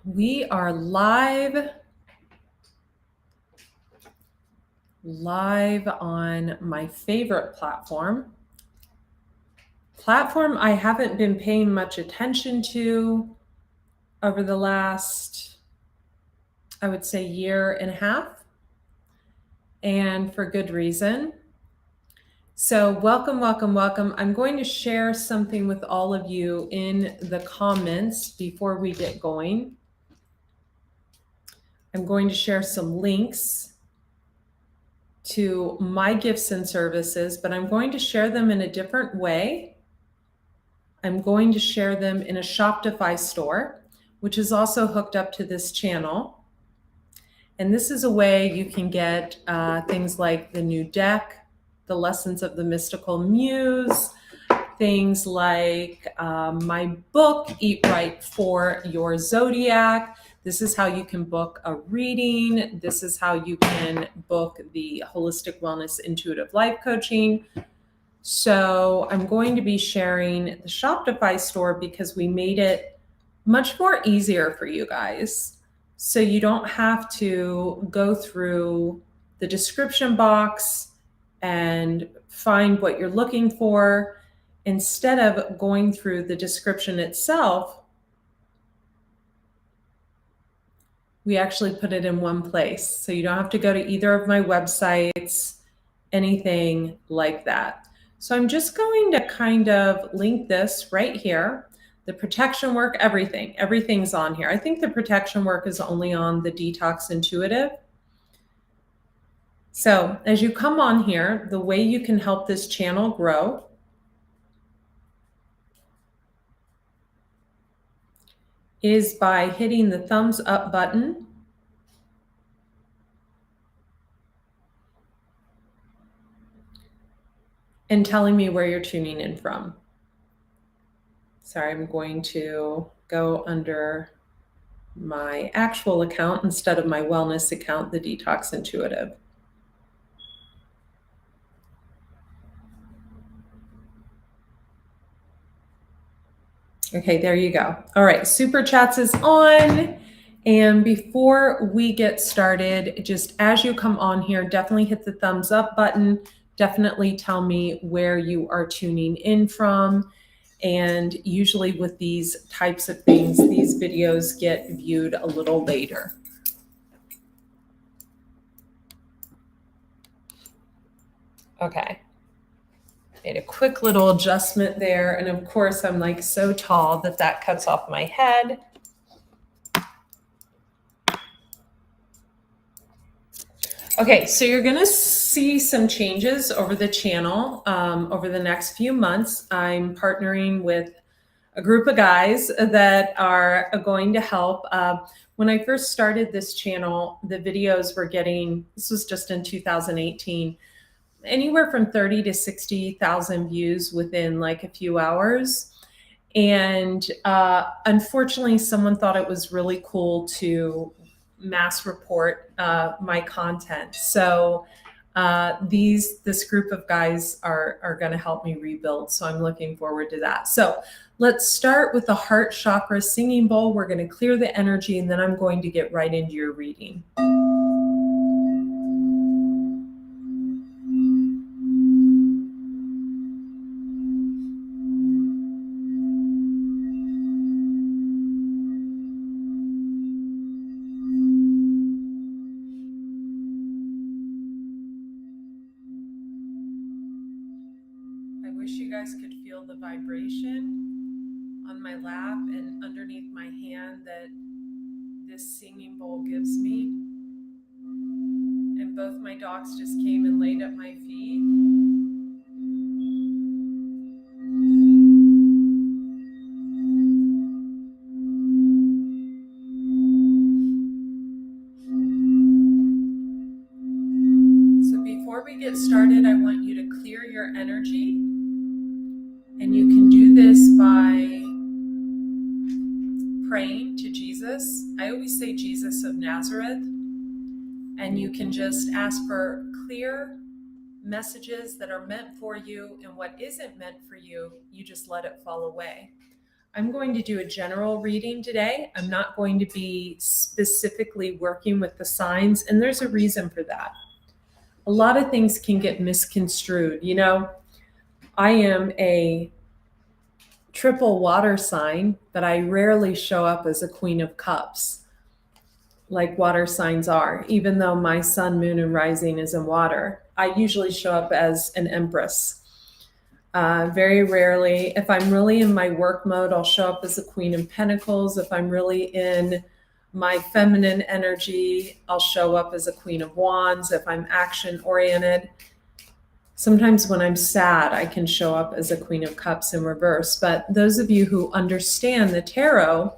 We are live on my favorite platform I haven't been paying much attention to over the last, I would say, year and a half, and for good reason. So welcome. I'm going to share something with all of you in the comments before we get going. I'm going to share some links to my gifts and services, but I'm going to share them in a different way. I'm going to share them in a Shopify store, which is also hooked up to this channel. And this is a way you can get things like the new deck, the Lessons of the Mystical Muse, things like my book, Eat Right for Your Zodiac. This is how you can book a reading. This is how you can book the Holistic Wellness Intuitive Life Coaching. So I'm going to be sharing the Shopify store because we made it much more easier for you guys. So you don't have to go through the description box and find what you're looking for. Instead of going through the description itself, we actually put it in one place. So you don't have to go to either of my websites, anything like that. So I'm just going to kind of link this right here. The protection work, everything's on here. I think the protection work is only on the Detox Intuitive. So as you come on here, the way you can help this channel grow is by hitting the thumbs up button and telling me where you're tuning in from. Sorry, I'm going to go under my actual account instead of my wellness account, the Detox Intuitive. Okay, there you go. All right, Super Chats is on. And before we get started, just as you come on here, definitely hit the thumbs up button. Definitely tell me where you are tuning in from. And usually with these types of things, these videos get viewed a little later. Okay. Made a quick little adjustment there. And of course, I'm like so tall that cuts off my head. Okay, so you're going to see some changes over the channel over the next few months. I'm partnering with a group of guys that are going to help. When I first started this channel, the videos were getting, this was just in 2018, anywhere from 30 to 60,000 views within like a few hours. And unfortunately, someone thought it was really cool to mass report my content. So this group of guys are going to help me rebuild. So I'm looking forward to that. So let's start with the heart chakra singing bowl. We're going to clear the energy, and then I'm going to get right into your reading. Could feel the vibration on my lap and underneath my hand that this singing bowl gives me. And both my dogs just came and laid at my feet. So before we get started, I want you to clear your energy. And you can do this by praying to Jesus. I always say Jesus of Nazareth. And you can just ask for clear messages that are meant for you, and what isn't meant for you, you just let it fall away. I'm going to do a general reading today. I'm not going to be specifically working with the signs, and there's a reason for that. A lot of things can get misconstrued. You know, I am a triple water sign, but I rarely show up as a Queen of Cups like water signs are, even though my sun, moon, and rising is in water. I usually show up as an Empress. Very rarely, if I'm really in my work mode, I'll show up as a Queen of Pentacles. If I'm really in my feminine energy, I'll show up as a Queen of Wands. If I'm action oriented, sometimes when I'm sad, I can show up as a Queen of Cups in reverse. But those of you who understand the tarot,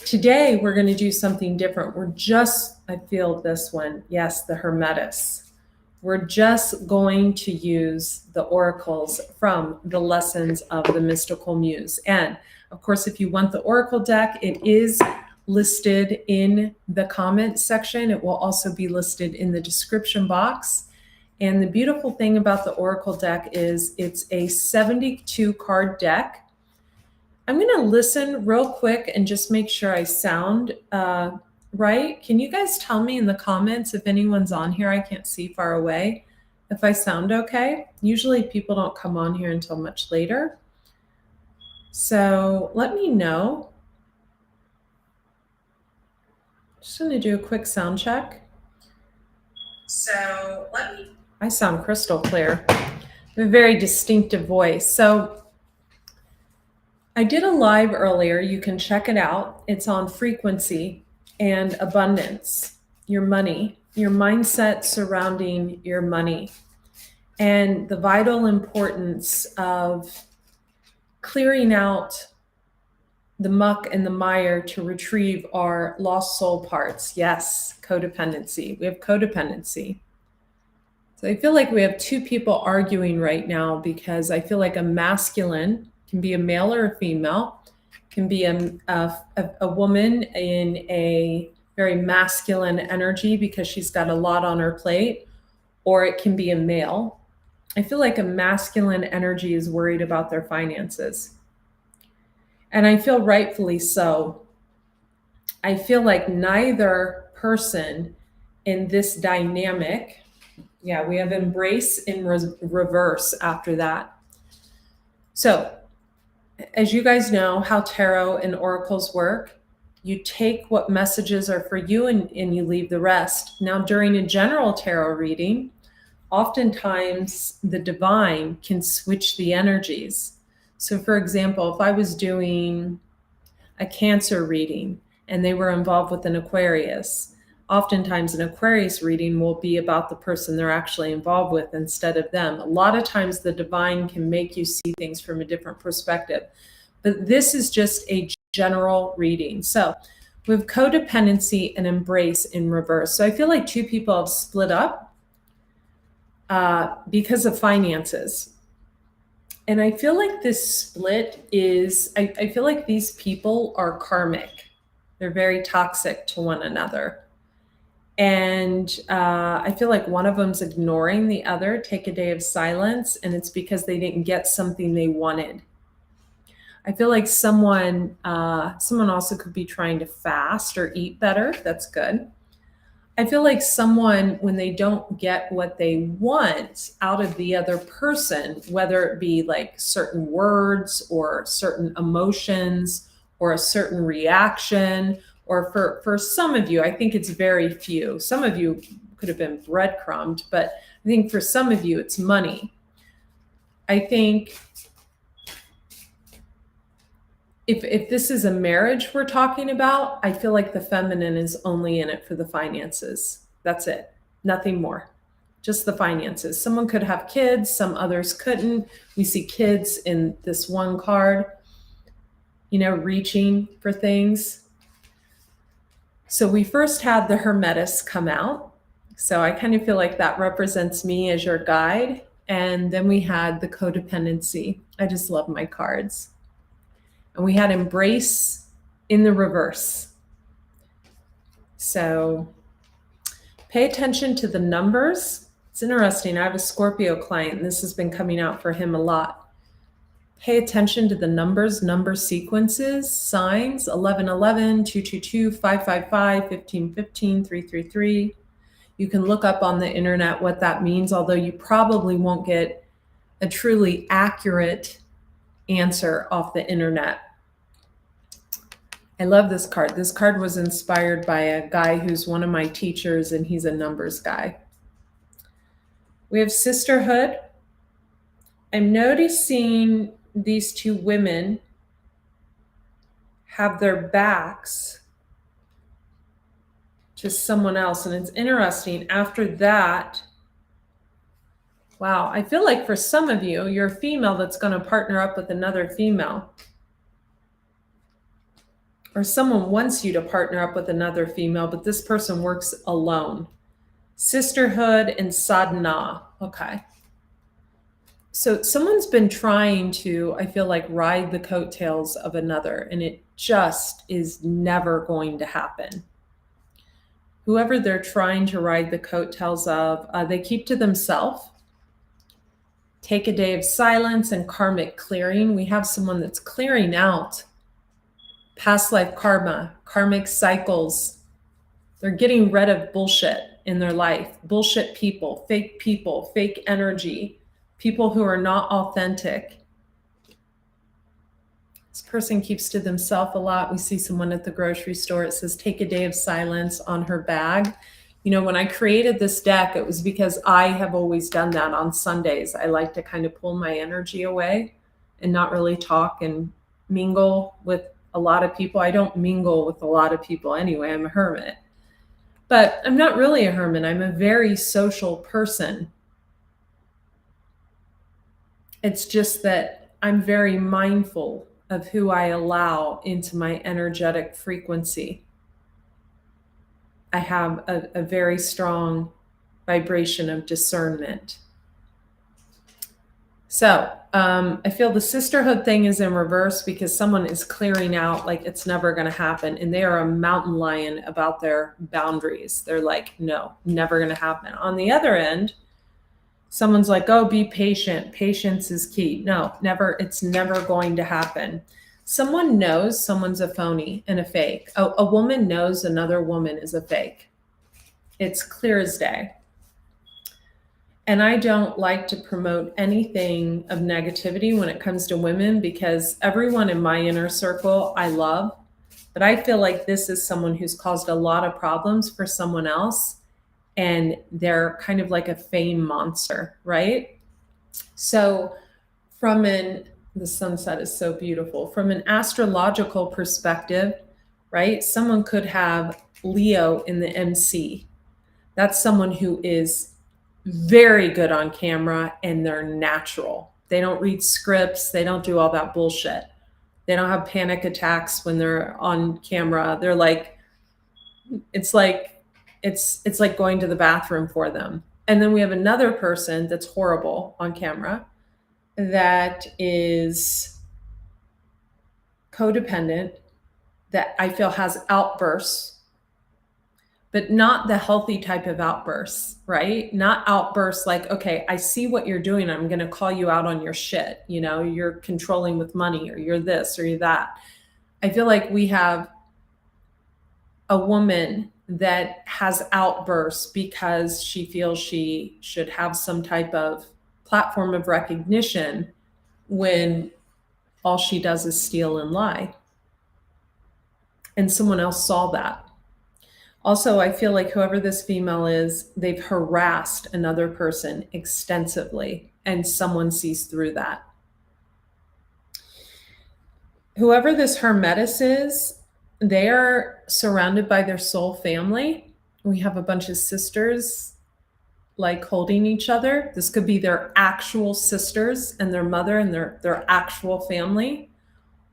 today we're going to do something different. I feel this one. Yes, the Hermetis. We're just going to use the oracles from the lessons of the mystical muse. And of course, if you want the oracle deck, it is listed in the comment section. It will also be listed in the description box. And the beautiful thing about the oracle deck is it's a 72 card deck. I'm going to listen real quick and just make sure I sound right. Can you guys tell me in the comments if anyone's on here? I can't see far away. If I sound okay. Usually people don't come on here until much later. So let me know. Just going to do a quick sound check. I sound crystal clear. I have a very distinctive voice. So I did a live earlier. You can check it out. It's on frequency and abundance, your money, your mindset surrounding your money, and the vital importance of clearing out the muck and the mire to retrieve our lost soul parts. Yes, codependency. We have codependency. So I feel like we have two people arguing right now because I feel like a masculine can be a male or a female, can be a woman in a very masculine energy because she's got a lot on her plate, or it can be a male. I feel like a masculine energy is worried about their finances. And I feel rightfully so. I feel like neither person in this dynamic, we have embrace in reverse after that. So, as you guys know how tarot and oracles work, you take what messages are for you and you leave the rest. Now, during a general tarot reading, oftentimes the divine can switch the energies. So for example, if I was doing a Cancer reading and they were involved with an Aquarius, oftentimes an Aquarius reading will be about the person they're actually involved with instead of them. A lot of times the divine can make you see things from a different perspective. But this is just a general reading. So we have codependency and embrace in reverse. So I feel like two people have split up because of finances. And I feel like this split is, I feel like these people are karmic. They're very toxic to one another. And I feel like one of them's ignoring the other. Take a day of silence, and it's because they didn't get something they wanted. I feel like someone also could be trying to fast or eat better. That's good. I feel like someone, when they don't get what they want out of the other person, whether it be like certain words or certain emotions or a certain reaction, or for some of you, I think it's very few. Some of you could have been breadcrumbed, but I think for some of you, it's money. I think if this is a marriage we're talking about, I feel like the feminine is only in it for the finances. That's it. Nothing more. Just the finances. Someone could have kids, some others couldn't. We see kids in this one card, reaching for things. So we first had the Hermetis come out. So I kind of feel like that represents me as your guide. And then we had the codependency. I just love my cards. And we had embrace in the reverse. So pay attention to the numbers. It's interesting. I have a Scorpio client, and this has been coming out for him a lot. Pay attention to the numbers, number sequences, signs, 1111, 222, 555, 1515, 333. You can look up on the internet what that means, although you probably won't get a truly accurate answer off the internet. I love this card. This card was inspired by a guy who's one of my teachers, and he's a numbers guy. We have sisterhood. I'm noticing these two women have their backs to someone else. And it's interesting. After that, wow, I feel like for some of you, you're a female that's going to partner up with another female. Or someone wants you to partner up with another female, but this person works alone. Sisterhood and sadhana. Okay. So someone's been trying to, I feel like, ride the coattails of another, and it just is never going to happen. Whoever they're trying to ride the coattails of, they keep to themselves. Take a day of silence and karmic clearing. We have someone that's clearing out past life karma, karmic cycles. They're getting rid of bullshit in their life. Bullshit people, fake energy, people who are not authentic. This person keeps to themselves a lot. We see someone at the grocery store. It says, take a day of silence on her bag. You know, when I created this deck, it was because I have always done that on Sundays. I like to kind of pull my energy away and not really talk and mingle with a lot of people. I don't mingle with a lot of people anyway. I'm a hermit. But I'm not really a hermit. I'm a very social person. It's just that I'm very mindful of who I allow into my energetic frequency. I have a very strong vibration of discernment. So I feel the sisterhood thing is in reverse because someone is clearing out like it's never going to happen. And they are a mountain lion about their boundaries. They're like, no, never going to happen. On the other end, someone's like, oh, be patient. Patience is key. No, never. It's never going to happen. Someone knows someone's a phony and a fake. A woman knows another woman is a fake. It's clear as day. And I don't like to promote anything of negativity when it comes to women because everyone in my inner circle I love, but I feel like this is someone who's caused a lot of problems for someone else, and they're kind of like a fame monster, right? So the sunset is so beautiful. From an astrological perspective, right? Someone could have Leo in the MC. That's someone who is very good on camera and they're natural. They don't read scripts. They don't do all that bullshit. They don't have panic attacks when they're on camera. They're like, it's like going to the bathroom for them. And then we have another person that's horrible on camera that is codependent, that I feel has outbursts, but not the healthy type of outbursts, right? Not outbursts like, okay, I see what you're doing. I'm going to call you out on your shit. You know, you're controlling with money, or you're this or you're that. I feel like we have a woman that has outbursts because she feels she should have some type of platform of recognition when all she does is steal and lie. And someone else saw that. Also, I feel like whoever this female is, they've harassed another person extensively, and someone sees through that. Whoever this hermetess is, they are surrounded by their soul family. We have a bunch of sisters like holding each other. This could be their actual sisters and their mother and their actual family.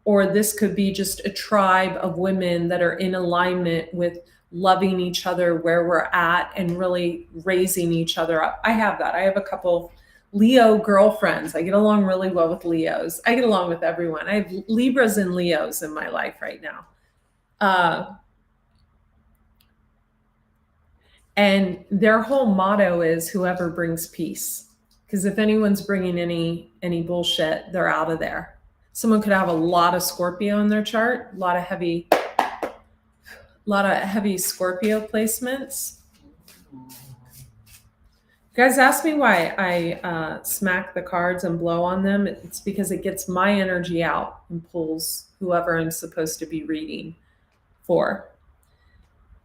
Or this could be just a tribe of women that are in alignment with loving each other where we're at and really raising each other up. I have that. I have a couple Leo girlfriends. I get along really well with Leos. I get along with everyone. I have Libras and Leos in my life right now. And their whole motto is whoever brings peace. Because if anyone's bringing any bullshit, they're out of there. Someone could have a lot of Scorpio in their chart, a lot of heavy Scorpio placements. You guys ask me why I smack the cards and blow on them. It's because it gets my energy out and pulls whoever I'm supposed to be reading for.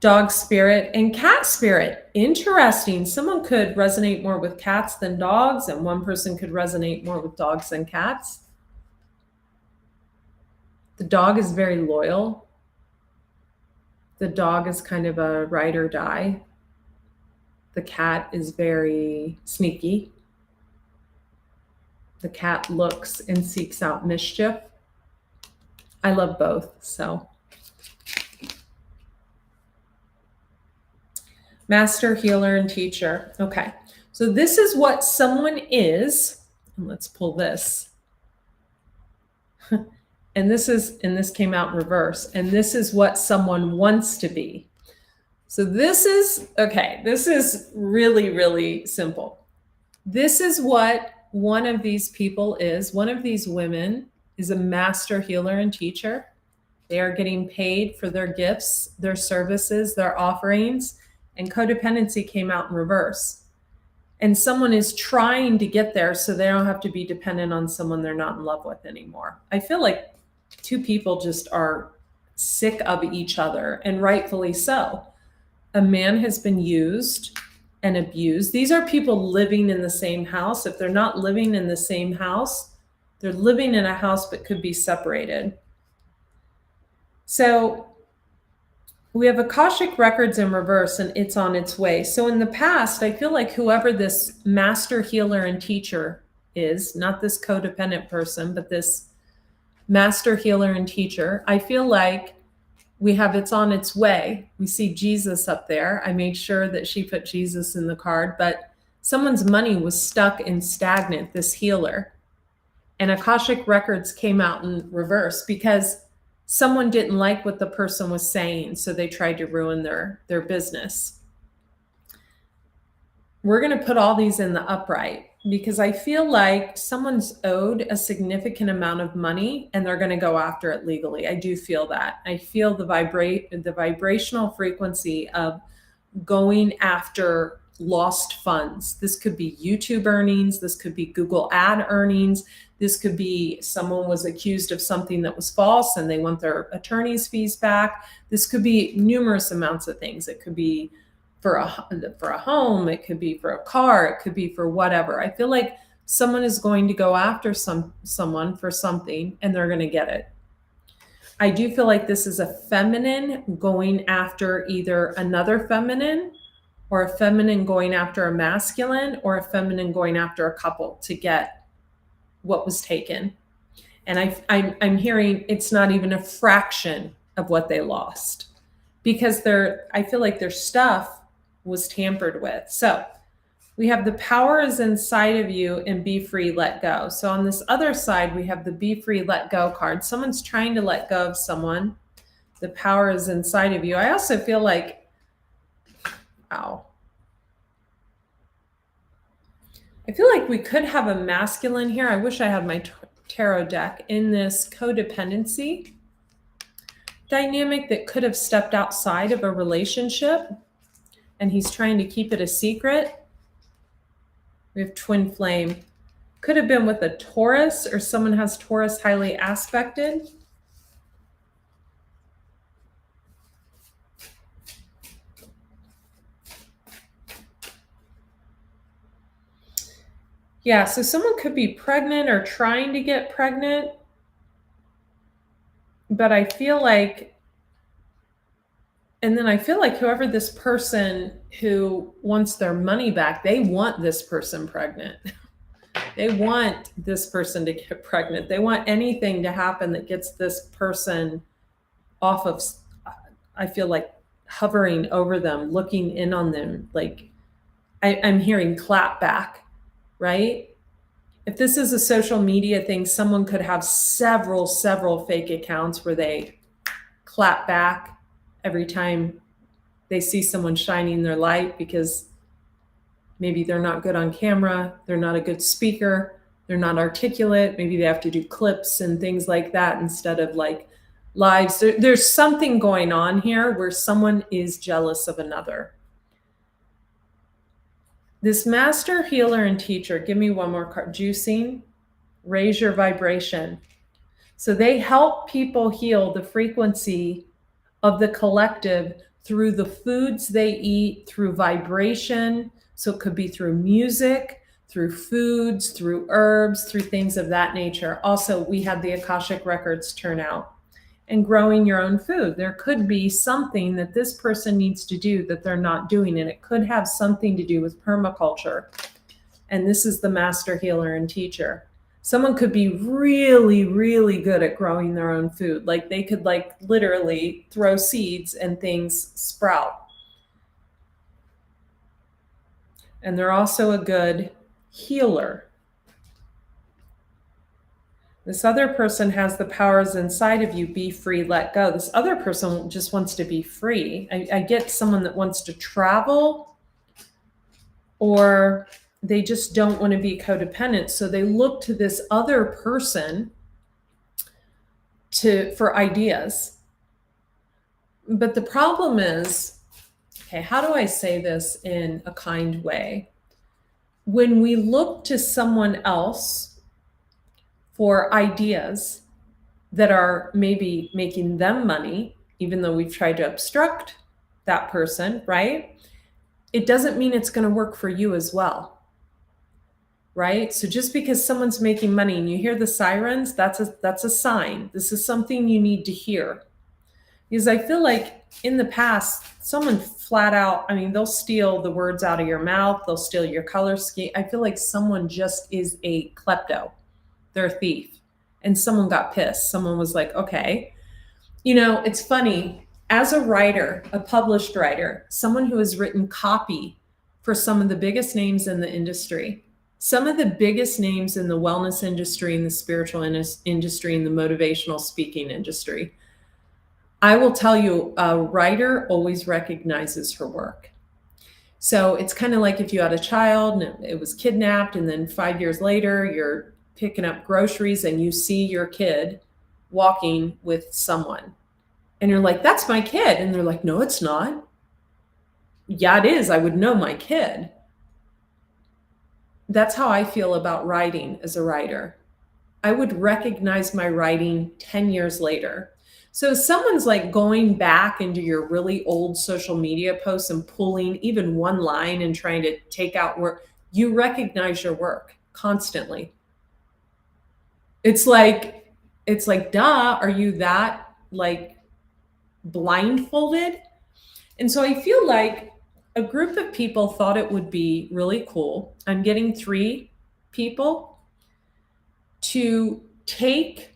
Dog spirit and cat spirit. Interesting. Someone could resonate more with cats than dogs, and one person could resonate more with dogs than cats. The dog is very loyal. The dog is kind of a ride or die. The cat is very sneaky. The cat looks and seeks out mischief. I love both, so. Master, healer, and teacher. Okay, so this is what someone is. And let's pull this. And this came out in reverse. And this is what someone wants to be. So this is really, really simple. This is what one of these people is. One of these women is a master healer and teacher. They are getting paid for their gifts, their services, their offerings, and codependency came out in reverse. And someone is trying to get there so they don't have to be dependent on someone they're not in love with anymore. I feel like two people just are sick of each other, and rightfully so. A man has been used and abused. These are people living in the same house. If they're not living in the same house, they're living in a house but could be separated. So we have Akashic records in reverse, and it's on its way. So in the past, I feel like whoever this master healer and teacher is, not this codependent person, but this master healer and teacher, I feel like we have it's on its way. We see Jesus up there. I made sure that she put Jesus in the card, but someone's money was stuck and stagnant, this healer. And Akashic records came out in reverse because someone didn't like what the person was saying, so they tried to ruin their business. We're going to put all these in the upright because I feel like someone's owed a significant amount of money and they're going to go after it legally. I do feel that. I feel the vibrational frequency of going after lost funds. This could be YouTube earnings. This could be Google ad earnings. This could be someone was accused of something that was false and they want their attorney's fees back. This could be numerous amounts of things. It could be for a home. It could be for a car. It could be for whatever. I feel like someone is going to go after someone for something and they're going to get it. I do feel like this is a feminine going after either another feminine, or a feminine going after a masculine, or a feminine going after a couple to get what was taken. And I'm hearing it's not even a fraction of what they lost because I feel like their stuff was tampered with. So we have the power is inside of you and be free, let go. So on this other side, we have the be free, let go card. Someone's trying to let go of someone. The power is inside of you. I also feel like, wow. I feel like we could have a masculine here. I wish I had my tarot deck in this codependency dynamic that could have stepped outside of a relationship and he's trying to keep it a secret. We have twin flame. Could have been with a Taurus, or someone has Taurus highly aspected. Yeah, so someone could be pregnant or trying to get pregnant. But I feel like, and then I feel like whoever this person who wants their money back, they want this person pregnant. They want this person to get pregnant. They want anything to happen that gets this person off of, I feel like, hovering over them, looking in on them. Like I'm hearing clap back, right? If this is a social media thing, someone could have several fake accounts where they clap back every time they see someone shining their light because maybe they're not good on camera, they're not a good speaker, They're not articulate. Maybe they have to do clips and things like that instead of like lives. There's something going on here where someone is jealous of another. This master healer and teacher, give me one more card. Juicing, raise your vibration. So they help people heal the frequency of the collective through the foods they eat, through vibration. So it could be through music, through foods, through herbs, through things of that nature. Also, we had the Akashic records turn out. And growing your own food. There could be something that this person needs to do that they're not doing, and it could have something to do with permaculture. And this is the master healer and teacher. Someone could be really, really good at growing their own food. Like they could like literally throw seeds and things sprout. And they're also a good healer. This other person has the powers inside of you. Be free, let go. This other person just wants to be free. I get someone that wants to travel, or they just don't want to be codependent. So they look to this other person for ideas. But the problem is, okay, how do I say this in a kind way? When we look to someone else for ideas that are maybe making them money, even though we've tried to obstruct that person, right? It doesn't mean it's going to work for you as well, right? So just because someone's making money and you hear the sirens, that's a sign. This is something you need to hear. Because I feel like in the past, someone flat out, they'll steal the words out of your mouth. They'll steal your color scheme. I feel like someone just is a klepto. They're a thief. And someone got pissed. Someone was like, okay. It's funny. As a writer, a published writer, someone who has written copy for some of the biggest names in the industry, some of the biggest names in the wellness industry, in the spiritual industry, in the motivational speaking industry, I will tell you, a writer always recognizes her work. So it's kind of like if you had a child and it was kidnapped, and then 5 years later, you're picking up groceries and you see your kid walking with someone. And you're like, that's my kid. And they're like, no, it's not. Yeah, it is. I would know my kid. That's how I feel about writing as a writer. I would recognize my writing 10 years later. So if someone's like going back into your really old social media posts and pulling even one line and trying to take out work, you recognize your work constantly. It's like, duh, are you that like blindfolded? And so I feel like a group of people thought it would be really cool. I'm getting 3 people to take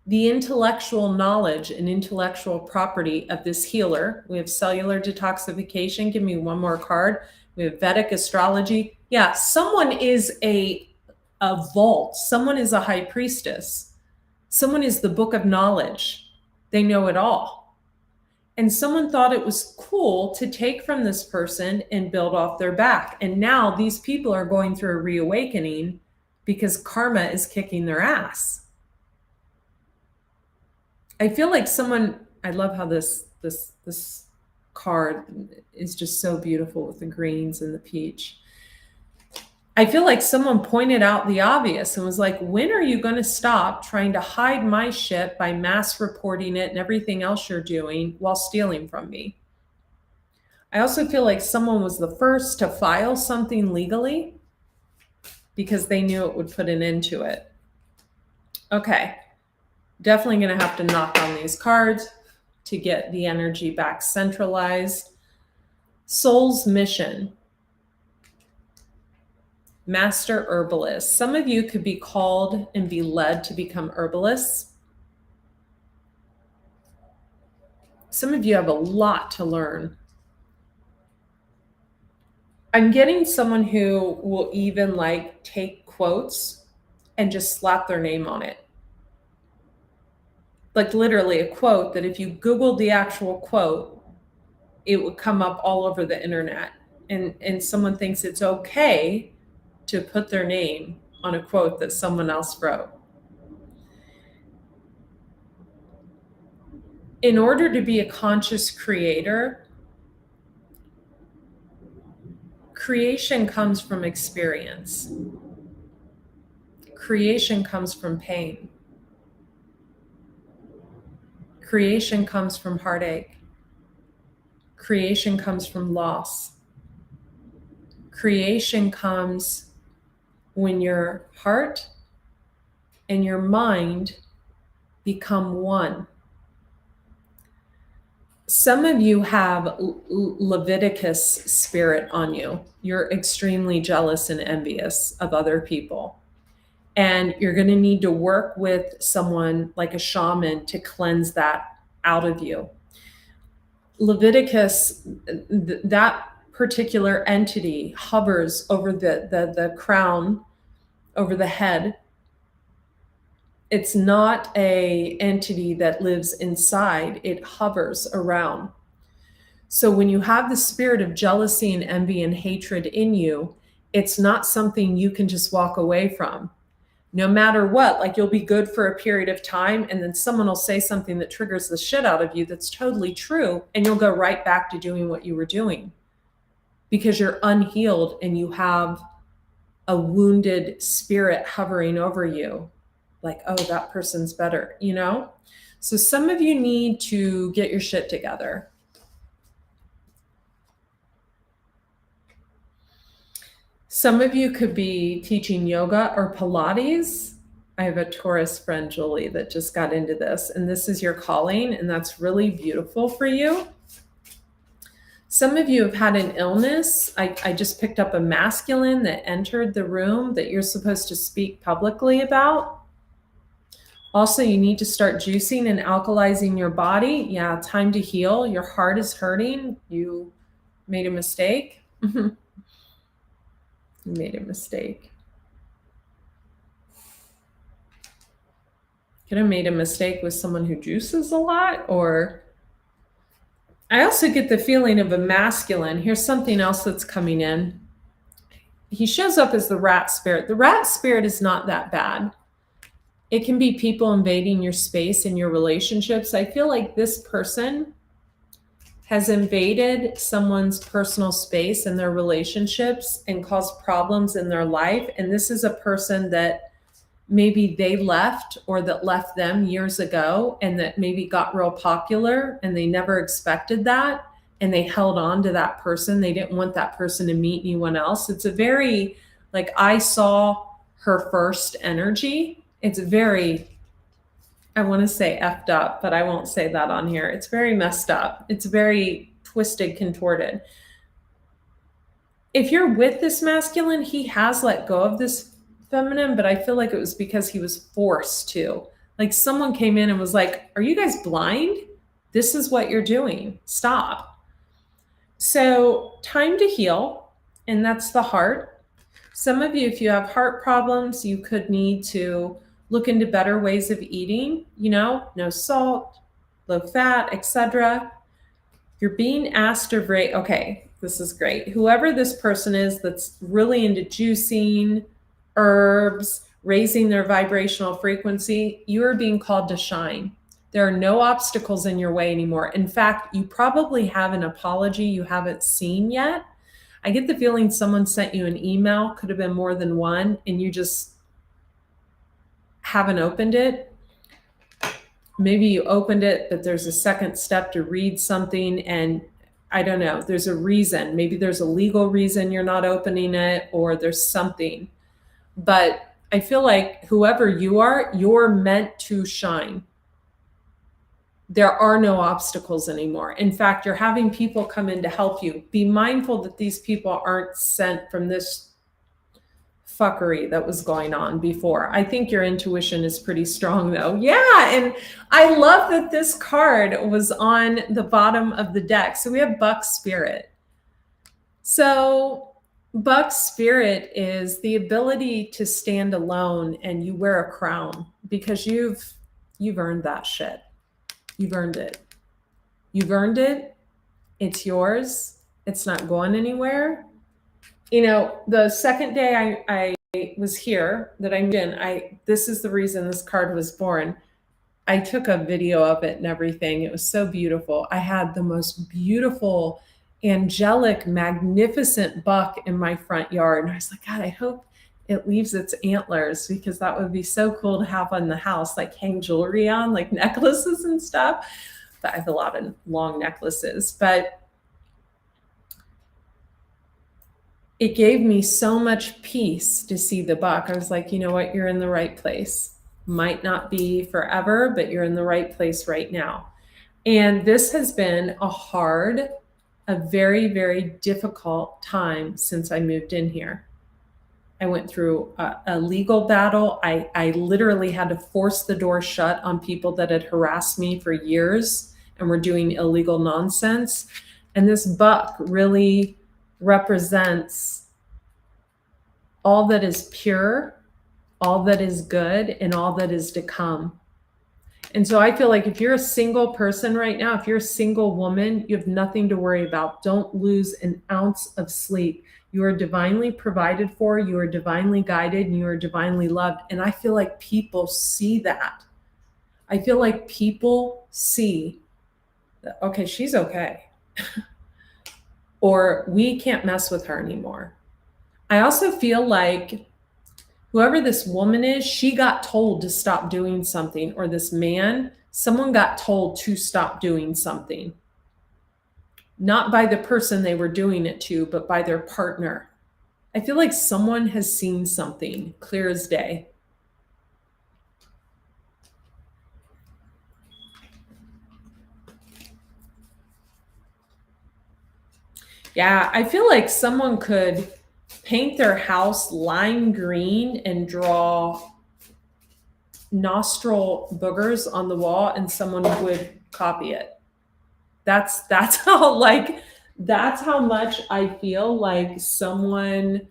the intellectual knowledge and intellectual property of this healer. We have cellular detoxification. Give me one more card. We have Vedic astrology. Yeah, someone is a vault. Someone is a high priestess. Someone is the book of knowledge. They know it all. And someone thought it was cool to take from this person and build off their back. And now these people are going through a reawakening because karma is kicking their ass. I feel like I love how this card is just so beautiful with the greens and the peach. I feel like someone pointed out the obvious and was like, when are you going to stop trying to hide my shit by mass reporting it and everything else you're doing while stealing from me? I also feel like someone was the first to file something legally because they knew it would put an end to it. Okay. Definitely going to have to knock on these cards to get the energy back centralized. Soul's mission. Master herbalist. Some of you could be called and be led to become herbalists. Some of you have a lot to learn. I'm getting someone who will even like take quotes and just slap their name on it. Like literally a quote that if you Googled the actual quote, it would come up all over the internet. And someone thinks it's okay to put their name on a quote that someone else wrote. In order to be a conscious creator, creation comes from experience. Creation comes from pain. Creation comes from heartache. Creation comes from loss. Creation comes when your heart and your mind become one. Some of you have Leviticus spirit on you. You're extremely jealous and envious of other people. And you're going to need to work with someone like a shaman to cleanse that out of you. Leviticus, that particular entity hovers over the crown, over the head. It's not an entity that lives inside. It hovers around. So when you have the spirit of jealousy and envy and hatred in you, it's not something you can just walk away from. No matter what, like you'll be good for a period of time and then someone will say something that triggers the shit out of you that's totally true, and you'll go right back to doing what you were doing because you're unhealed and you have a wounded spirit hovering over you. Like, oh, that person's better, you know? So some of you need to get your shit together. Some of you could be teaching yoga or Pilates. I have a Taurus friend, Julie, that just got into this, and this is your calling, and that's really beautiful for you. Some of you have had an illness. I just picked up a masculine that entered the room that you're supposed to speak publicly about. Also, you need to start juicing and alkalizing your body. Yeah, time to heal. Your heart is hurting. You made a mistake. You made a mistake. Could have made a mistake with someone who juices a lot, or I also get the feeling of a masculine. Here's something else that's coming in. He shows up as the rat spirit. The rat spirit is not that bad. It can be people invading your space and your relationships. I feel like this person has invaded someone's personal space and their relationships and caused problems in their life. And this is a person that maybe they left or that left them years ago and that maybe got real popular and they never expected that. And they held on to that person. They didn't want that person to meet anyone else. It's a very, like, I saw her first energy. It's very, I want to say effed up, but I won't say that on here. It's very messed up. It's very twisted, contorted. If you're with this masculine, he has let go of this feminine, but I feel like it was because he was forced to. Like someone came in and was like, are you guys blind? This is what you're doing. Stop. So time to heal, and that's the heart. Some of you, if you have heart problems, you could need to look into better ways of eating, you know, no salt, low fat, etc. You're being asked to rate, okay, this is great. Whoever this person is that's really into juicing, herbs, raising their vibrational frequency, you are being called to shine. There are no obstacles in your way anymore. In fact, you probably have an apology you haven't seen yet. I get the feeling someone sent you an email, could have been more than one, and you just haven't opened it. Maybe you opened it, but there's a second step to read something, and I don't know, there's a reason. Maybe there's a legal reason you're not opening it, or there's something. But I feel like whoever you are, you're meant to shine. There are no obstacles anymore. In fact, you're having people come in to help you. Be mindful that these people aren't sent from this fuckery that was going on before. I think your intuition is pretty strong though. Yeah, and I love that this card was on the bottom of the deck. So we have Buck Spirit. So Buck Spirit is the ability to stand alone, and you wear a crown because you've earned that shit. You've earned it. You've earned it. It's yours. It's not going anywhere. You know, the second day I was here, that I moved in, this is the reason this card was born. I took a video of it and everything. It was so beautiful. I had the most beautiful, angelic, magnificent buck in my front yard. And I was like, God, I hope it leaves its antlers, because that would be so cool to have on the house, like hang jewelry on, like necklaces and stuff. But I have a lot of long necklaces. But it gave me so much peace to see the buck. I was like, you know what? You're in the right place. Might not be forever, but you're in the right place right now. And this has been a very, very difficult time since I moved in here. I went through a legal battle. I literally had to force the door shut on people that had harassed me for years and were doing illegal nonsense. And this buck really represents all that is pure, all that is good, and all that is to come. And so I feel like if you're a single person right now, if you're a single woman, you have nothing to worry about. Don't lose an ounce of sleep. You are divinely provided for, you are divinely guided, and you are divinely loved. And I feel like people see that. I feel like people see that, okay, she's okay. Or we can't mess with her anymore. I also feel like whoever this woman is, she got told to stop doing something, or this man, someone got told to stop doing something. Not by the person they were doing it to, but by their partner. I feel like someone has seen something clear as day. Yeah, I feel like someone could paint their house lime green and draw nostril boogers on the wall, and someone would copy it. That's how much I feel like someone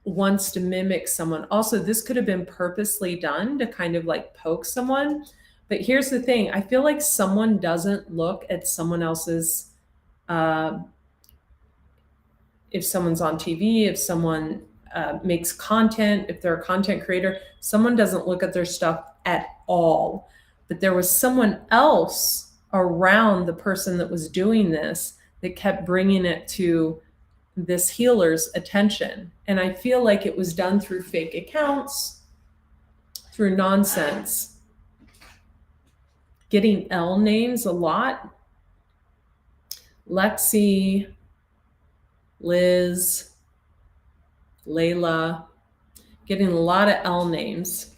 wants to mimic someone. Also, this could have been purposely done to kind of like poke someone. But here's the thing. I feel like someone doesn't look at someone else's, if someone's on TV, if someone makes content, if they're a content creator, someone doesn't look at their stuff at all. But there was someone else around the person that was doing this that kept bringing it to this healer's attention. And I feel like it was done through fake accounts, through nonsense. Getting L names a lot. Lexi, Liz, Layla, getting a lot of L names.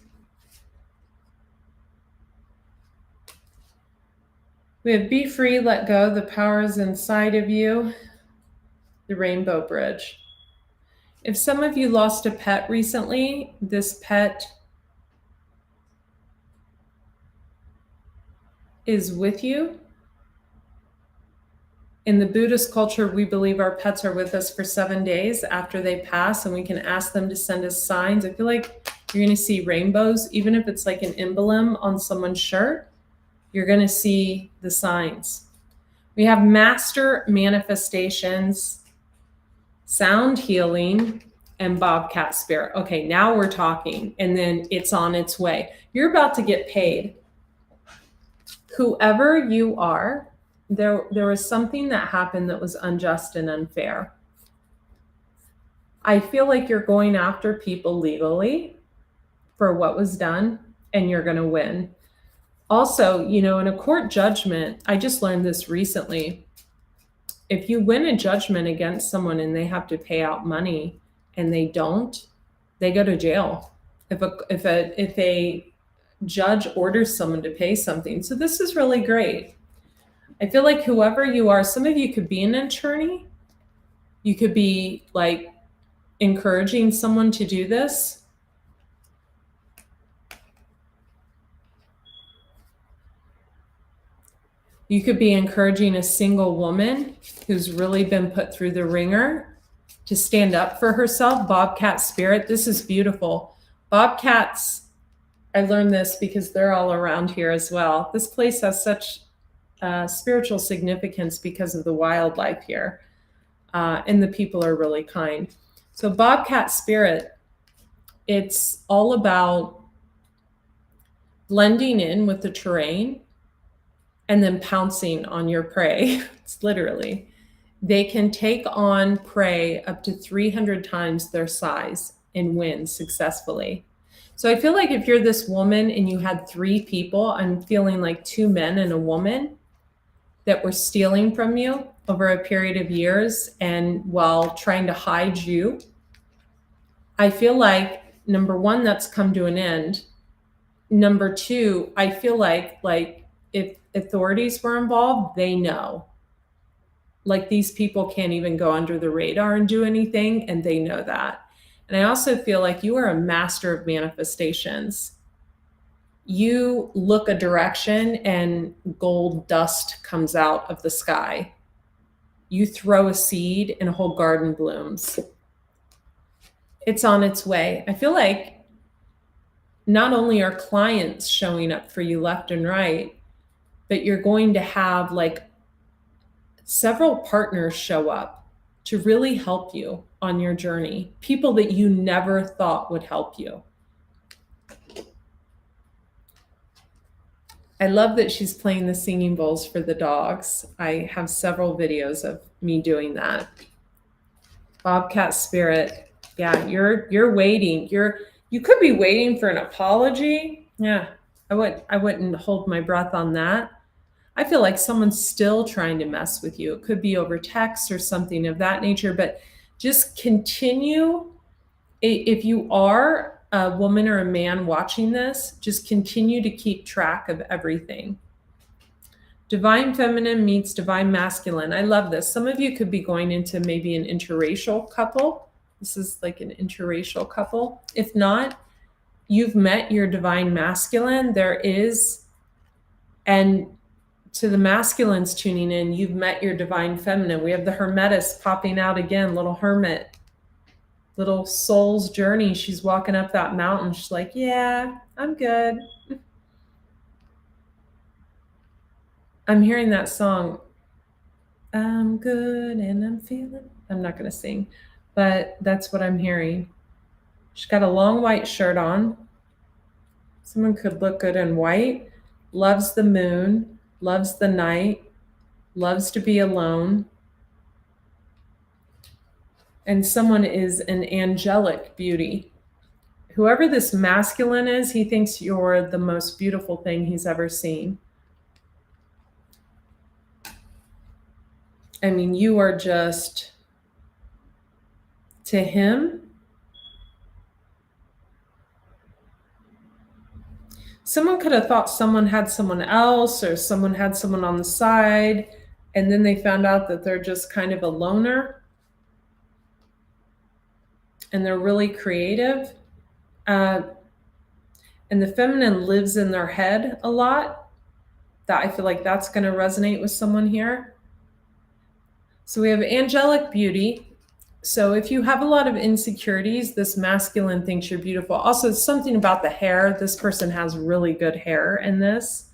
We have be free, let go, the power is inside of you, the rainbow bridge. If some of you lost a pet recently, this pet is with you. In the Buddhist culture, we believe our pets are with us for 7 days after they pass, and we can ask them to send us signs. I feel like you're going to see rainbows, even if it's like an emblem on someone's shirt, you're going to see the signs. We have master manifestations, sound healing, and bobcat spirit. Okay, now we're talking, and then it's on its way. You're about to get paid. Whoever you are, there was something that happened that was unjust and unfair. I feel like you're going after people legally for what was done, and you're going to win. Also, in a court judgment, I just learned this recently. If you win a judgment against someone and they have to pay out money and they don't, they go to jail. If a judge orders someone to pay something. So this is really great. I feel like whoever you are, some of you could be an attorney. You could be like encouraging someone to do this. You could be encouraging a single woman who's really been put through the ringer to stand up for herself. Bobcat spirit, this is beautiful. Bobcats, I learned this because they're all around here as well. This place has such spiritual significance because of the wildlife here. And the people are really kind. So bobcat spirit, It's all about blending in with the terrain and then pouncing on your prey. It's literally, they can take on prey up to 300 times their size and win successfully. So I feel like if you're this woman and you had 3 people, I'm feeling like 2 men and a woman that were stealing from you over a period of years and while trying to hide you. I feel like, number 1, that's come to an end. Number 2, I feel like if authorities were involved, they know. Like, these people can't even go under the radar and do anything, and they know that. And I also feel like you are a master of manifestations. You look a direction and gold dust comes out of the sky. You throw a seed and a whole garden blooms. It's on its way. I feel like not only are clients showing up for you left and right, but you're going to have like several partners show up to really help you on your journey. People that you never thought would help you. I love that she's playing the singing bowls for the dogs. I have several videos of me doing that. Bobcat spirit. Yeah, you're waiting. You could be waiting for an apology. Yeah, I wouldn't hold my breath on that. I feel like someone's still trying to mess with you. It could be over text or something of that nature, but just continue. If you are a woman or a man watching this, just continue to keep track of everything. Divine feminine meets divine masculine. I love this. Some of you could be going into maybe an interracial couple. This is like an interracial couple. If not, you've met your divine masculine. There is, and to the masculines tuning in, you've met your divine feminine. We have the Hermetis popping out again, little hermit, little soul's journey. She's walking up that mountain. She's like, yeah, I'm good. I'm hearing that song. I'm good and I'm feeling. I'm not going to sing, but that's what I'm hearing. She's got a long white shirt on. Someone could look good in white. Loves the moon, loves the night, loves to be alone. And someone is an angelic beauty. Whoever this masculine is, he thinks you're the most beautiful thing he's ever seen. I mean, you are just, to him, someone could have thought someone had someone else or someone had someone on the side, and then they found out that they're just kind of a loner and they're really creative. And the feminine lives in their head a lot. That I feel like that's going to resonate with someone here. So we have angelic beauty. So if you have a lot of insecurities, this masculine thinks you're beautiful. Also, something about the hair. This person has really good hair in this.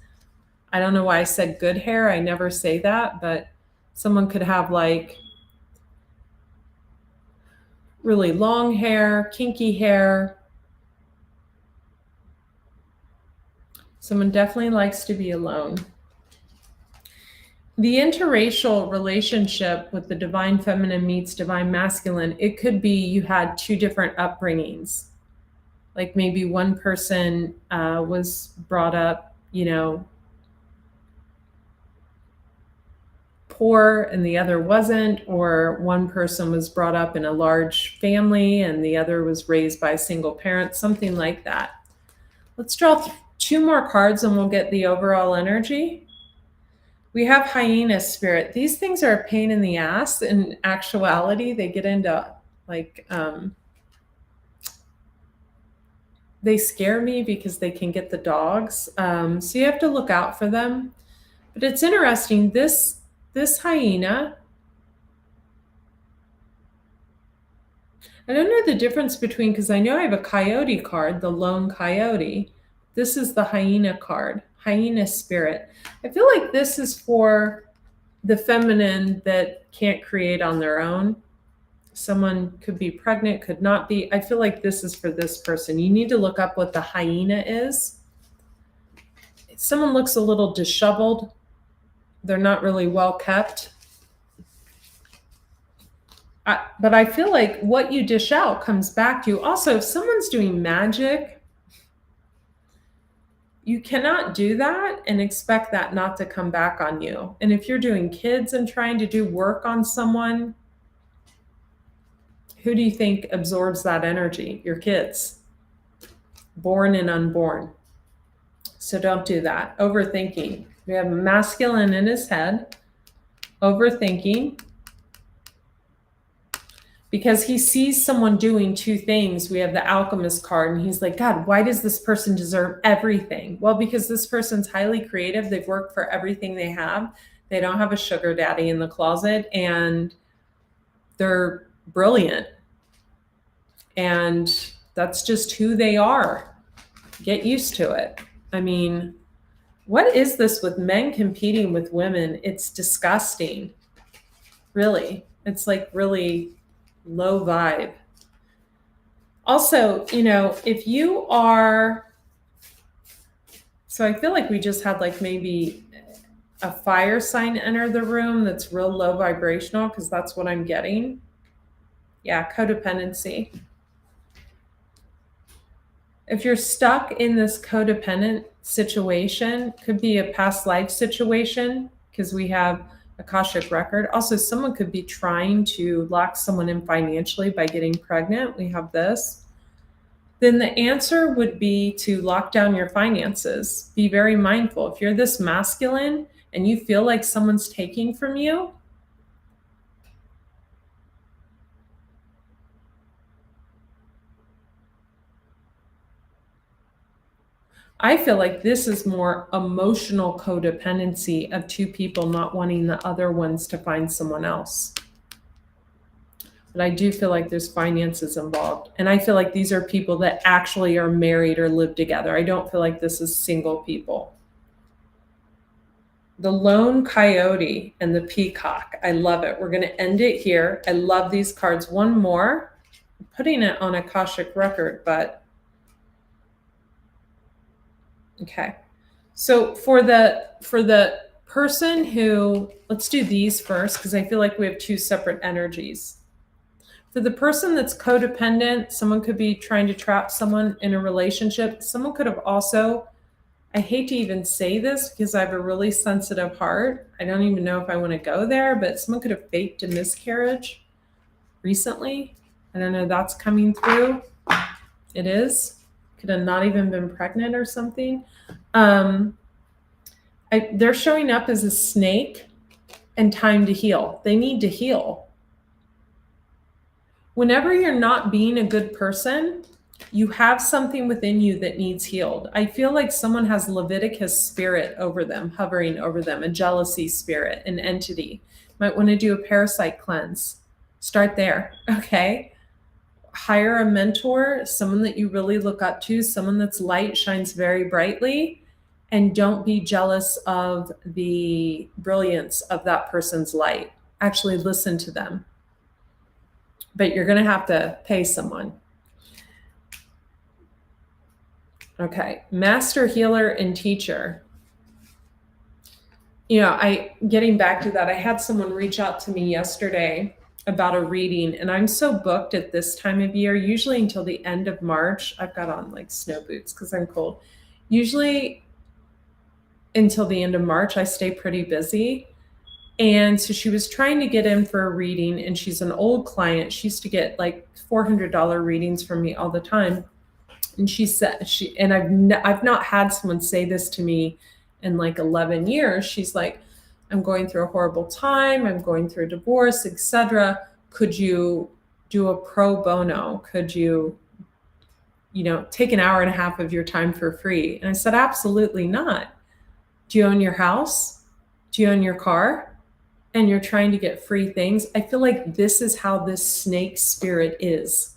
I don't know why I said good hair. I never say that, but someone could have like really long hair, kinky hair. Someone definitely likes to be alone. The interracial relationship with the divine feminine meets divine masculine, it could be you had 2 different upbringings. Like maybe one person was brought up, poor and the other wasn't, or one person was brought up in a large family and the other was raised by a single parent, something like that. Let's draw 2 more cards and we'll get the overall energy. We have hyena spirit. These things are a pain in the ass. In actuality, they get into like, they scare me because they can get the dogs. So you have to look out for them. But it's interesting, this hyena, I don't know the difference between, because I know I have a coyote card, the lone coyote. This is the hyena card, hyena spirit. I feel like this is for the feminine that can't create on their own. Someone could be pregnant, could not be. I feel like this is for this person. You need to look up what the hyena is. Someone looks a little disheveled. They're not really well kept. But I feel like what you dish out comes back to you. Also, if someone's doing magic, you cannot do that and expect that not to come back on you. And if you're doing kids and trying to do work on someone, who do you think absorbs that energy? Your kids, born and unborn. So don't do that. Overthinking. We have masculine in his head, overthinking, because he sees someone doing two things. We have the alchemist card, and he's like, God, why does this person deserve everything? Well, because this person's highly creative. They've worked for everything they have. They don't have a sugar daddy in the closet, and they're brilliant. And that's just who they are. Get used to it. I mean, what is this with men competing with women? It's disgusting. Really. It's like really low vibe. Also, if you are, so I feel like we just had like maybe a fire sign enter the room that's real low vibrational, because that's what I'm getting. Yeah, codependency. If you're stuck in this codependent situation, could be a past life situation, because we have Akashic record. Also, someone could be trying to lock someone in financially by getting pregnant. We have this. Then the answer would be to lock down your finances. Be very mindful. If you're this masculine and you feel like someone's taking from you, I feel like this is more emotional codependency of two people not wanting the other ones to find someone else. But I do feel like there's finances involved. And I feel like these are people that actually are married or live together. I don't feel like this is single people. The lone coyote and the peacock. I love it. We're going to end it here. I love these cards. One more. I'm putting it on Akashic record, but okay. So for the person who, let's do these first, because I feel like we have two separate energies. For the person that's codependent, someone could be trying to trap someone in a relationship. Someone could have also, I hate to even say this because I have a really sensitive heart. I don't even know if I want to go there, but someone could have faked a miscarriage recently. I don't know, that's coming through. It is. Could have not even been pregnant or something. They're showing up as a snake and time to heal. They need to heal. Whenever you're not being a good person, you have something within you that needs healed. I feel like someone has Leviticus spirit over them, hovering over them, a jealousy spirit, an entity. Might want to do a parasite cleanse. Start there, okay? Hire a mentor, someone that you really look up to, someone that's light, shines very brightly, and don't be jealous of the brilliance of that person's light. Actually listen to them. But you're going to have to pay someone. Okay, master healer and teacher. Getting back to that, I had someone reach out to me yesterday about a reading, and I'm so booked at this time of year, usually until the end of March. I've got on like snow boots because I'm cold. Usually until the end of March, I stay pretty busy. And so she was trying to get in for a reading, and she's an old client. She used to get like $400 readings from me all the time. And she said, I've not had someone say this to me in like 11 years. She's like, I'm going through a horrible time. I'm going through a divorce, etc. Could you do a pro bono? Could you, take an hour and a half of your time for free? And I said, absolutely not. Do you own your house? Do you own your car? And you're trying to get free things. I feel like this is how this snake spirit is.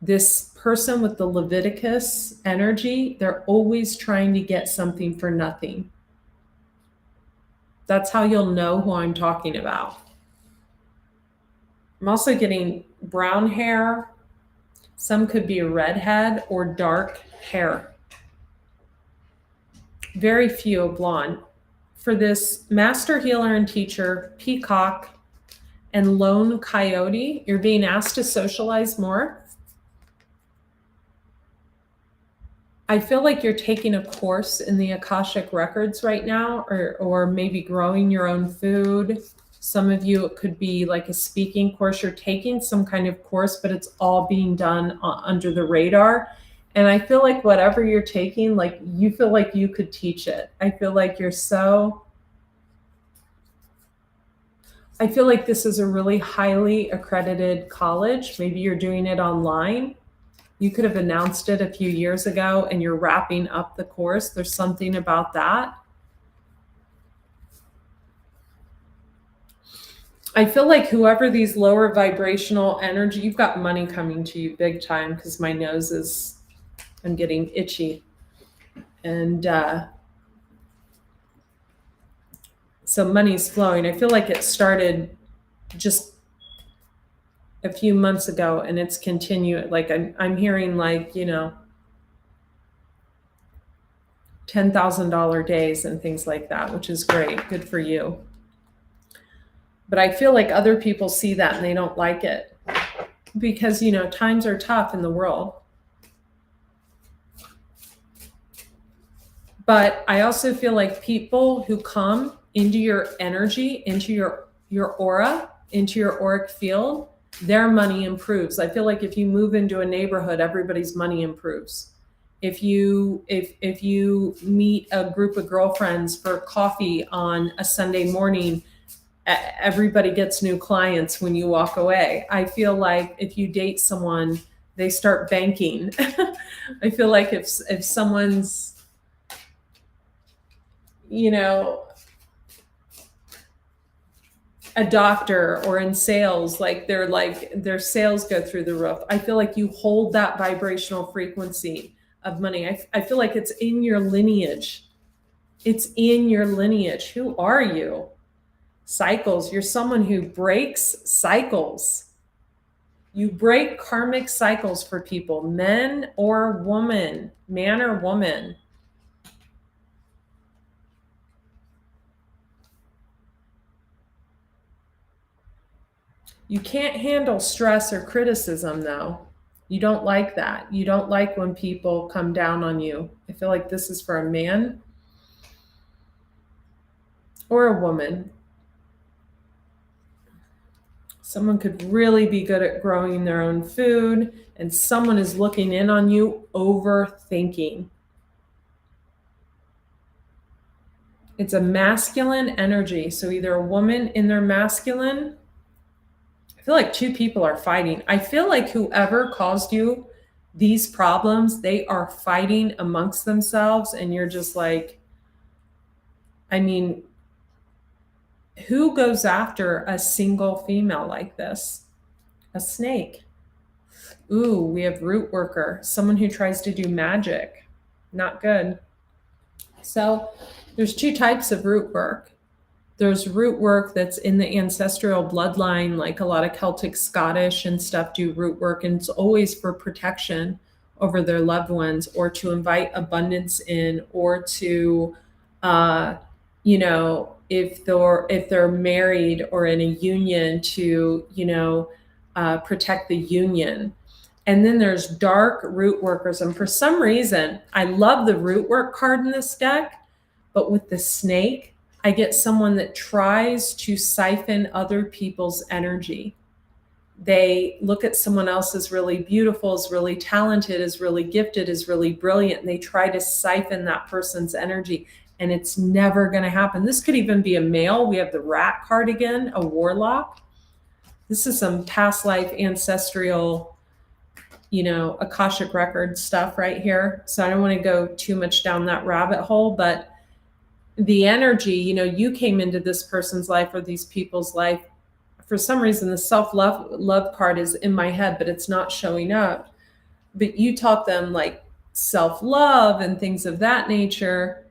This person with the Leviticus energy, they're always trying to get something for nothing. That's how you'll know who I'm talking about. I'm also getting brown hair. Some could be a redhead or dark hair. Very few a blonde. For this master healer and teacher, peacock and lone coyote, you're being asked to socialize more. I feel like you're taking a course in the Akashic Records right now, or maybe growing your own food. Some of you, it could be like a speaking course. You're taking some kind of course, but it's all being done under the radar. And I feel like whatever you're taking, like you feel like you could teach it. I feel like I feel like this is a really highly accredited college. Maybe you're doing it online. You could have announced it a few years ago and you're wrapping up the course. There's something about that. I feel like whoever these lower vibrational energy, you've got money coming to you big time, because my nose is, I'm getting itchy. And so money's flowing. I feel like it started just a few months ago and it's continued. Like I'm hearing like, $10,000 days and things like that, which is great. Good for you. But I feel like other people see that and they don't like it because, times are tough in the world. But I also feel like people who come into your energy, into your aura, into your auric field, their money improves. I feel like if you move into a neighborhood, everybody's money improves. If you meet a group of girlfriends for coffee on a Sunday morning, everybody gets new clients when you walk away. I feel like if you date someone, they start banking. I feel like if someone's, a doctor or in sales, like their sales go through the roof. I feel like you hold that vibrational frequency of money. I feel like it's in your lineage. It's in your lineage. Who are you? Cycles. You're someone who breaks cycles. You break karmic cycles for people, men or woman, man or woman. You can't handle stress or criticism, though. You don't like that. You don't like when people come down on you. I feel like this is for a man or a woman. Someone could really be good at growing their own food, and someone is looking in on you, overthinking. It's a masculine energy. So either a woman in their masculine, I feel like two people are fighting. I feel like whoever caused you these problems, they are fighting amongst themselves, and you're just like, who goes after a single female like this? A snake. Ooh, we have root worker, someone who tries to do magic. Not good. So there's two types of root work. There's root work that's in the ancestral bloodline, like a lot of Celtic, Scottish and stuff do root work, and it's always for protection over their loved ones, or to invite abundance in, or to, if they're married or in a union, to, protect the union. And then there's dark root workers. And for some reason, I love the root work card in this deck, but with the snake, I get someone that tries to siphon other people's energy. They look at someone else as really beautiful, as really talented, as really gifted, as really brilliant, and they try to siphon that person's energy. And it's never going to happen. This could even be a male. We have the rat card again, a warlock. This is some past life ancestral, Akashic record stuff right here. So I don't want to go too much down that rabbit hole, but the energy, you came into this person's life or these people's life. For some reason, the self-love card is in my head, but it's not showing up. But you taught them like self-love and things of that nature.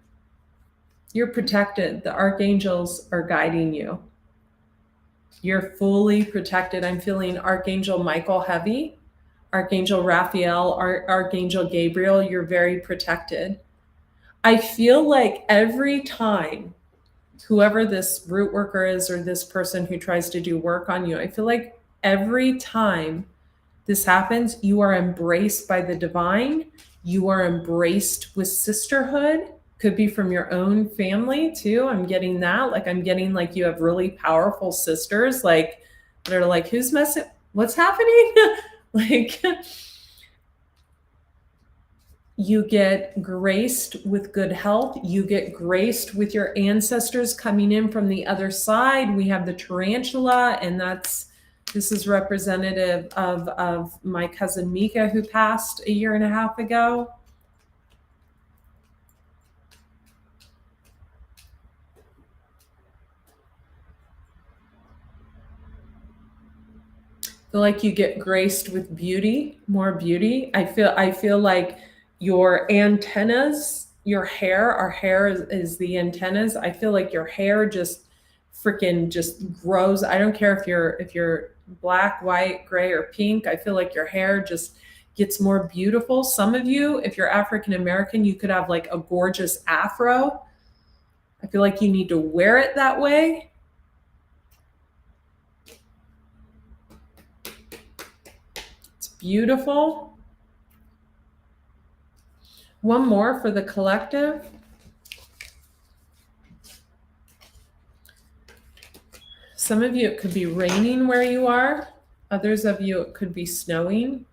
You're protected. The archangels are guiding you. You're fully protected. I'm feeling Archangel Michael heavy, Archangel Raphael, Archangel Gabriel. You're very protected. I feel like every time whoever this root worker is or this person who tries to do work on you, I feel like every time this happens, you are embraced by the divine. You are embraced with sisterhood. Could be from your own family too. I'm getting that. Like, I'm getting like you have really powerful sisters, like, that are like, who's messing? What's happening? Like, you get graced with good health. You get graced with your ancestors coming in from the other side. We have the tarantula, and this is representative of my cousin Mika, who passed a year and a half ago. I feel like you get graced with beauty, more beauty. I feel like your antennas, your hair, our hair is the antennas. I feel like your hair just freaking just grows. I don't care if you're black, white, gray, or pink. I feel like your hair just gets more beautiful. Some of you, if you're African American, you could have like a gorgeous afro. I feel like you need to wear it that way. It's beautiful. One more for the collective. Some of you, it could be raining where you are. Others of you, it could be snowing.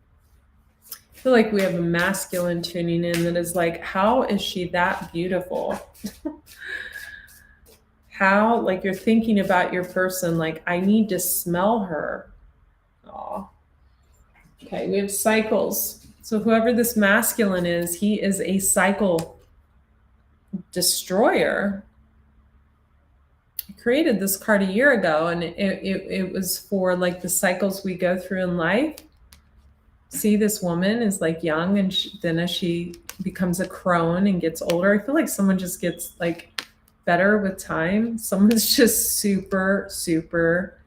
I feel like we have a masculine tuning in that is like, how is she that beautiful? How, like, you're thinking about your person, like, I need to smell her. Aw. Okay, we have cycles. So whoever this masculine is, he is a cycle destroyer. I created this card a year ago, and it was for like the cycles we go through in life. See, this woman is like young, and then as she becomes a crone and gets older, I feel like someone just gets like better with time. Someone's just super, super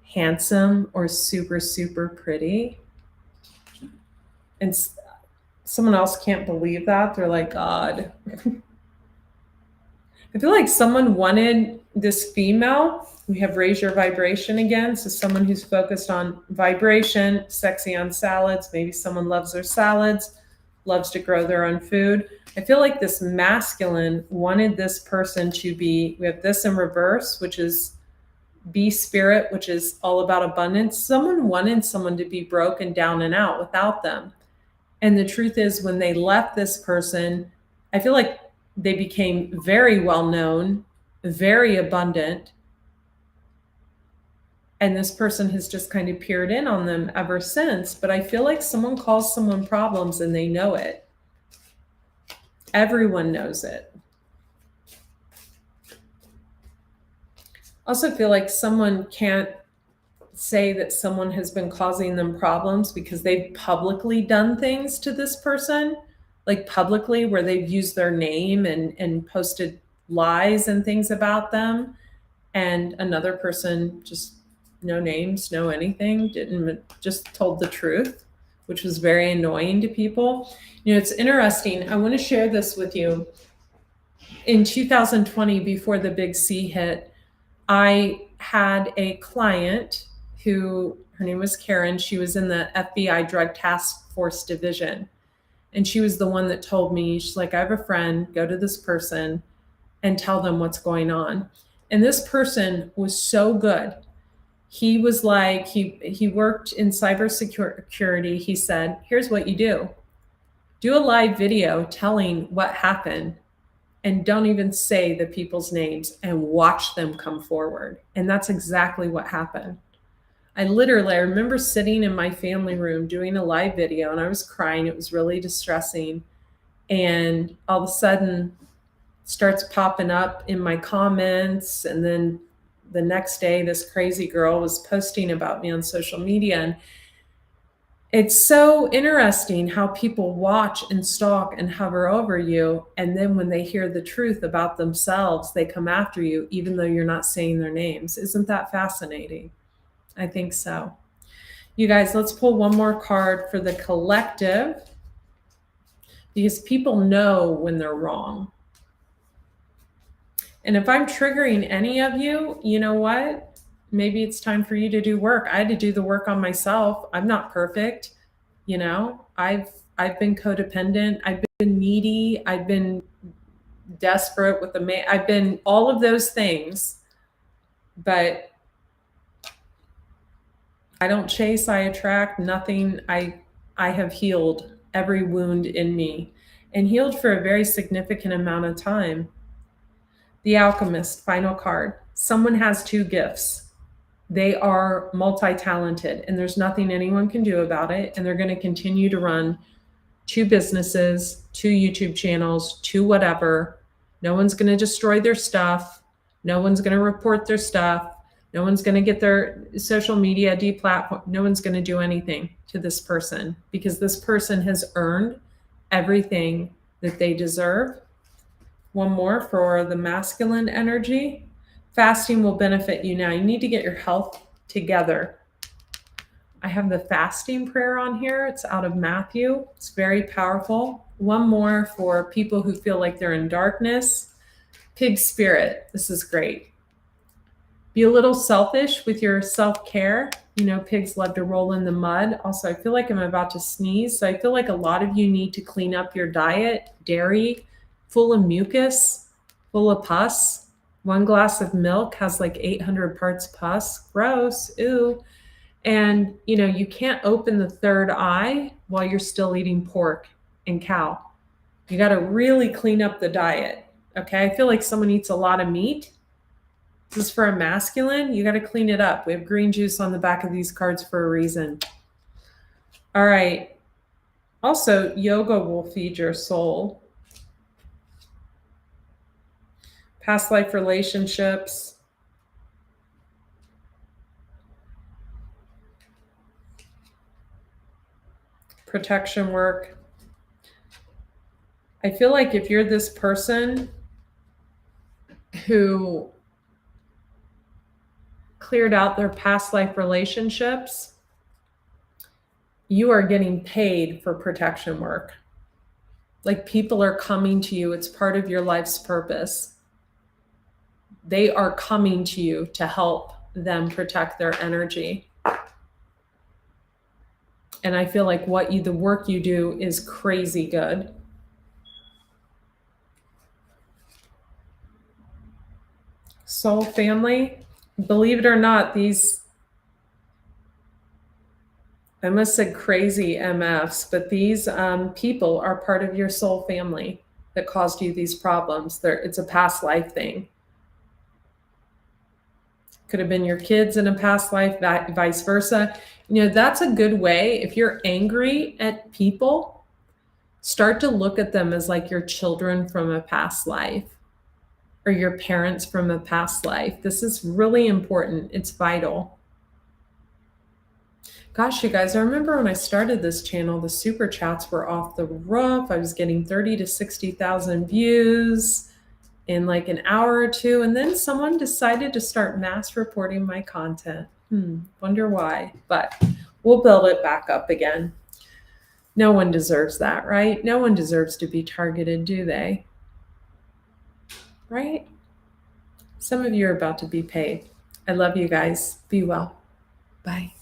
handsome or super, super pretty. And someone else can't believe that. They're like, God. I feel like someone wanted this female. We have raise your vibration again. So someone who's focused on vibration, sexy on salads. Maybe someone loves their salads, loves to grow their own food. I feel like this masculine wanted this person to be, we have this in reverse, which is be spirit, which is all about abundance. Someone wanted someone to be broken down and out without them. And the truth is, when they left this person, I feel like they became very well known, very abundant. And this person has just kind of peered in on them ever since. But I feel like someone calls someone problems and they know it. Everyone knows it. Also feel like someone can't say that someone has been causing them problems because they've publicly done things to this person, like publicly, where they've used their name and posted lies and things about them. And another person, just no names, no anything, didn't, just told the truth, which was very annoying to people. You know, it's interesting. I want to share this with you. In 2020, before the big C hit, I had a client who, her name was Karen. She was in the FBI Drug Task Force Division. And she was the one that told me, she's like, I have a friend, go to this person and tell them what's going on. And this person was so good. He was like, he worked in cybersecurity. He said, here's what you do. Do a live video telling what happened, and don't even say the people's names, and watch them come forward. And that's exactly what happened. I remember sitting in my family room doing a live video, and I was crying. It was really distressing. And all of a sudden starts popping up in my comments. And then the next day, this crazy girl was posting about me on social media. It's so interesting how people watch and stalk and hover over you, and then when they hear the truth about themselves, they come after you, even though you're not saying their names. Isn't that fascinating? I think so. You guys, let's pull one more card for the collective, because people know when they're wrong. And if I'm triggering any of you, you know what? Maybe it's time for you to do work. I had to do the work on myself. I'm not perfect. You know, I've been codependent. I've been needy. I've been desperate with the man. I've been all of those things, but I don't chase, I attract nothing. I have healed every wound in me and healed for a very significant amount of time. The Alchemist, final card. Someone has two gifts. They are multi-talented and there's nothing anyone can do about it. And they're going to continue to run two businesses, two YouTube channels, two whatever. No one's going to destroy their stuff. No one's going to report their stuff. No one's going to get their social media deplatformed. No one's going to do anything to this person because this person has earned everything that they deserve. One more for the masculine energy. Fasting will benefit you now. You need to get your health together. I have the fasting prayer on here. It's out of Matthew. It's very powerful. One more for people who feel like they're in darkness. Pig spirit. This is great. Be a little selfish with your self-care. You know, pigs love to roll in the mud. Also, I feel like I'm about to sneeze. So I feel like a lot of you need to clean up your diet. Dairy, full of mucus, full of pus. One glass of milk has like 800 parts pus. Gross. Ew. And, you know, you can't open the third eye while you're still eating pork and cow. You got to really clean up the diet. Okay. I feel like someone eats a lot of meat. This is for a masculine. You got to clean it up. We have green juice on the back of these cards for a reason. All right. Also, yoga will feed your soul. Past life relationships. Protection work. I feel like if you're this person who cleared out their past life relationships, you are getting paid for protection work. Like people are coming to you. It's part of your life's purpose. They are coming to you to help them protect their energy. And I feel like the work you do is crazy good. Soul family, believe it or not, I must say crazy MFs, but these people are part of your soul family that caused you these problems. It's a past life thing. Could have been your kids in a past life, vice versa. You know, that's a good way. If you're angry at people, start to look at them as like your children from a past life or your parents from a past life. This is really important. It's vital. Gosh, you guys, I remember when I started this channel, the super chats were off the roof. I was getting 30 to 60,000 views in like an hour or two. And then someone decided to start mass reporting my content. Wonder why, but we'll build it back up again. No one deserves that, right? No one deserves to be targeted, do they? Right? Some of you are about to be paid. I love you guys. Be well. Bye.